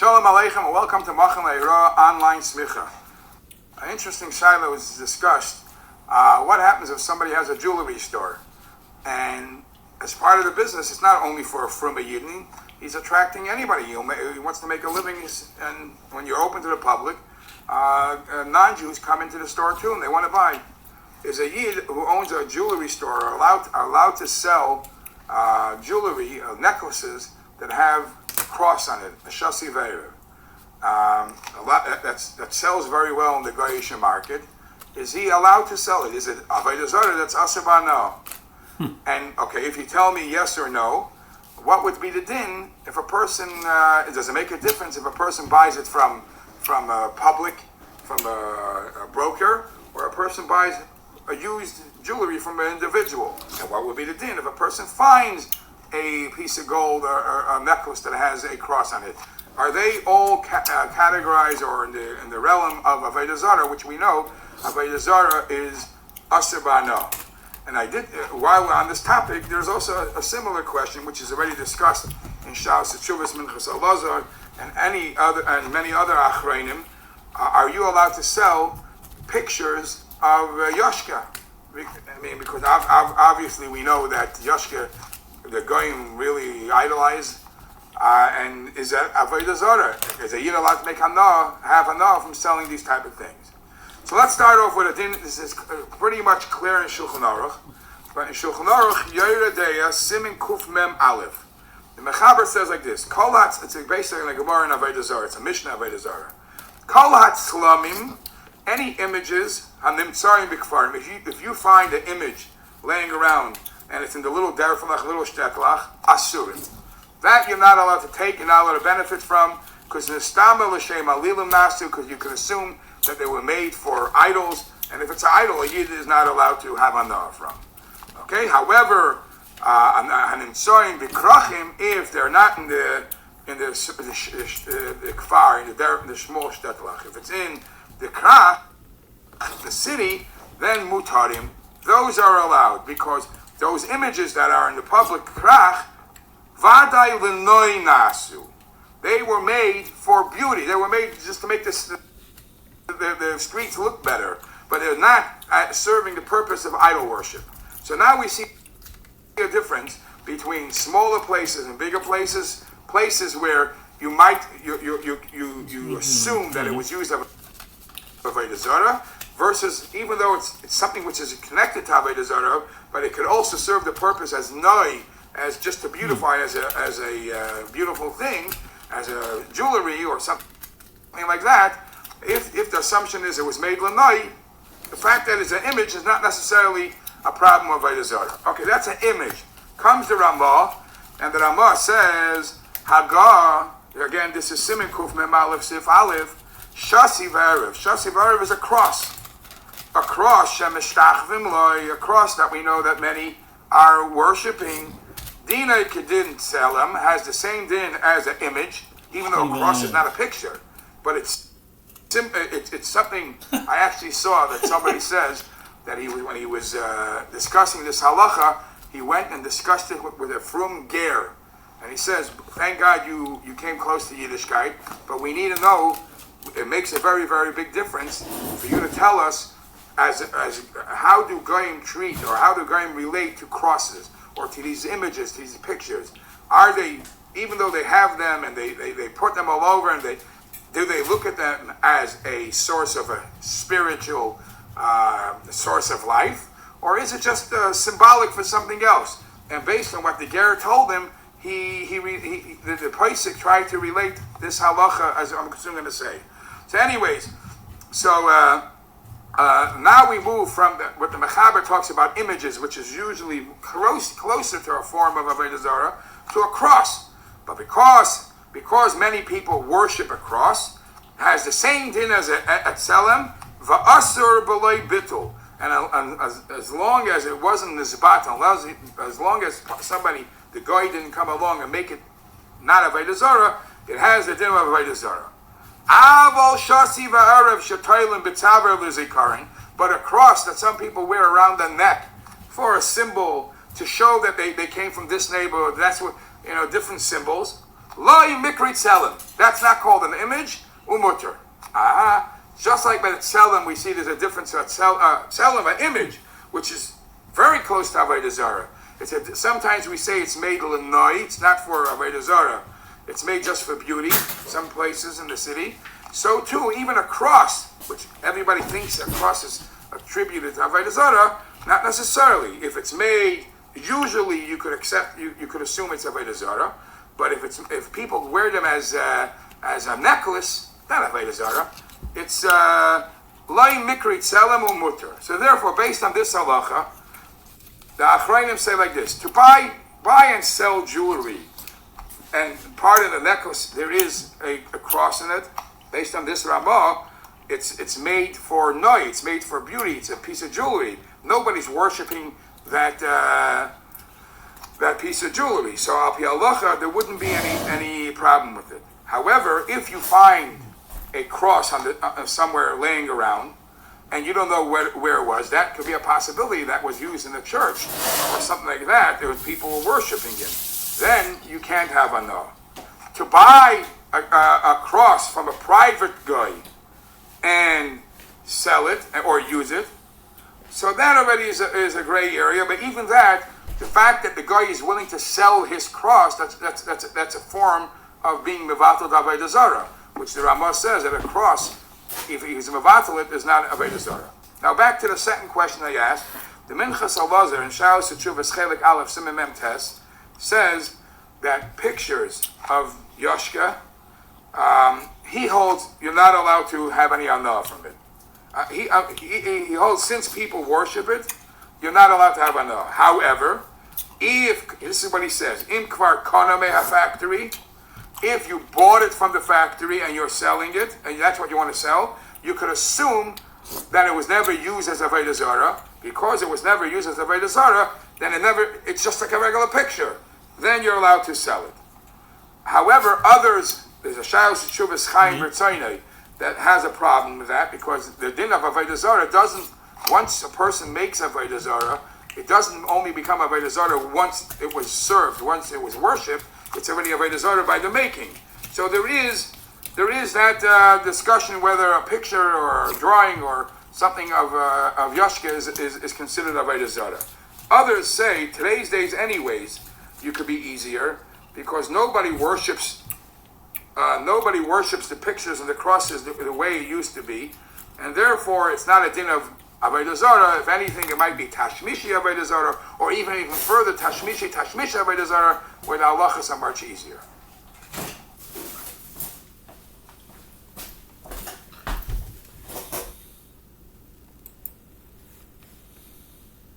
Shalom Aleichem and welcome to Machan Le'ira online Smicha. An interesting shaila was discussed. What happens if somebody has a jewelry store and as part of the business, it's not only for a Fruma Yidden, he's attracting anybody. He wants to make a living, and when you're open to the public, non-Jews come into the store too and they want to buy. Is a Yid who owns a jewelry store allowed to sell jewelry, necklaces that have a cross on it, a shasi veirev. That sells very well in the Goyish market. Is he allowed to sell it? Is it Avodah Zarah that's asaba? No. And okay, if you tell me yes or no, what would be the din if a person? Does it make a difference if a person buys it from a public, from a broker, or a person buys a used jewelry from an individual? And what would be the din if a person finds a piece of gold or a necklace that has a cross on it? Are they all categorized or in the realm of Avodah Zarah, which we know Avodah Zarah is Asher Ba'ano? And while we're on this topic, there's also a similar question which is already discussed in Shaus Teshuvos Minchas Elazar and many other Achreinim. Are you allowed to sell pictures of Yoshka? I mean, because obviously we know that Yoshka, the Goyim really idolize, and is that Avodah Zarah? Is a Yid allowed to have hana from selling these type of things? So let's start off with a din. This is pretty much clear in Shulchan Aruch. But in Shulchan Aruch, Yoyre Deya, Simin Kuf Mem Aleph. The Mechaber says like this: Kol Hatz, it's basically like a Gemara in Avodah Zarah. It's a Mishnah Avodah Zarah. Kol Hatz Slamim, any images, Hanimtzarim B'Kfarim. If you find an image laying around and it's in the little derfalach, little shteklach, asurim. That you're not allowed to take, you're not allowed to benefit from, because nistama l'shem alilim nasu, because you can assume that they were made for idols, and if it's an idol, a yid is not allowed to have anah from. Okay. However, hanimtzoyim b'krachim, if they're not in the kfar, in the small shtetlach, if it's in the krach, the city, then mutarim, those are allowed, because those images that are in the public krach, vaday l'noi nasu, they were made for beauty. They were made just to make the streets look better, but they're not serving the purpose of idol worship. So now we see a difference between smaller places and bigger places, places where you assume that it was used of Avodah Zarah, versus even though it's something which is connected to Avodah Zarah, but it could also serve the purpose as noi, as just to beautify, as a beautiful thing, as a jewelry or something like that. If the assumption is it was made lanai, the fact that it's an image is not necessarily a problem of Avodah Zarah. Okay, that's an image. Comes the Ramah, and the Ramah says, Hagar, again, this is Simin Kuf Mem Aleph Sif Aleph, Shasi V'Erev. Shasi V'Erev is a cross. A cross, Shemeshtachvim Loi, a cross that we know that many are worshipping. Dina Kedin Tselem has the same din as an image, even though a cross is not a picture, but it's something. I actually saw that somebody says that when he was discussing this halacha, he went and discussed it with a frum ger, and he says, "Thank God you came close to Yiddishkeit, but we need to know. It makes a very, very big difference for you to tell us as how do Goyim treat, or how do Goyim relate to crosses or to these images, to these pictures? Are they, even though they have them and they put them all over, and do they look at them as a source of a spiritual source of life, or is it just symbolic for something else?" And based on what the Ger told him, the Pesach tried to relate this halacha, as I'm going to say. So, anyways, now we move from what the Mechaber talks about images, which is usually closer to a form of Avodah Zarah, to a cross. But because many people worship a cross, has the same din as a tselem, va'asur b'loi bitul. And as long as it wasn't nizbat, as long as somebody, the guy didn't come along and make it not Avodah Zarah, it has the din of Avodah Zarah. Aval shasi va'arev shetaylim b'tzaver l'zikarin, but a cross that some people wear around the neck for a symbol to show that they came from this neighborhood. That's what, different symbols. Lo mikri tselem. That's not called an image. Umutter. Just like by the tselem, we see there's a difference at tselem, an image, which is very close to Avodah Zarah. Sometimes we say it's made l'noi. It's not for Avodah Zarah. It's made just for beauty. Some places in the city. So too, even a cross, which everybody thinks a cross is attributed to Avodah Zarah, not necessarily. If it's made, usually you could accept, you could assume it's Avodah Zarah. But if people wear them as a necklace, not Avodah Zarah, it's Lai Mikri Tselem Umutter. So therefore, based on this halacha, the Achrayim say like this: to buy and sell jewelry, and part of the necklace there is a cross in it. Based on this Ramah, it's made for noi, it's made for beauty, it's a piece of jewelry. Nobody's worshiping that piece of jewelry. So al pi halacha, there wouldn't be any problem with it. However, if you find a cross on somewhere laying around, and you don't know where it was, that could be a possibility that was used in the church or something like that. There was people who were worshiping it. Then you can't have a no. To buy a cross from a private guy and sell it or use it, so that already is a gray area. But even that, the fact that the guy is willing to sell his cross, that's a form of being mevatel d'Avodah Zarah, which the Ramah says that a cross, if he's a mevatel it, is not Avodah Zarah. Now back to the second question I asked. The Minchas Elazar in Shalos Teshuvos Chelik Aleph Siman Mem Tes says that pictures of Yoshka, he holds you're not allowed to have any anah from it. He holds since people worship it, you're not allowed to have anah. However, if this is what he says, im kvar kana meha factory, if you bought it from the factory and you're selling it, and that's what you want to sell, you could assume that it was never used as Avodah Zarah. Because it was never used as Avodah Zarah, then it's just like a regular picture. Then you're allowed to sell it. However, others, there's a Shalos Teshuvos Chaim B'Tzaynai that has a problem with that, because the din of Avodah Zarah doesn't, once a person makes Avodah Zarah, it doesn't only become Avodah Zarah once it was served, once it was worshipped, it's already Avodah Zarah by the making. So there is that discussion whether a picture or a drawing or something of Yashka is considered Avodah Zarah. Others say, today's days anyways, you could be easier, because nobody worships the pictures and the crosses the way it used to be, and therefore it's not a din of Avodah Zarah. If anything, it might be Tashmishi Avodah Zarah, or even further Tashmishi Avodah Zarah, where the halachas are much easier.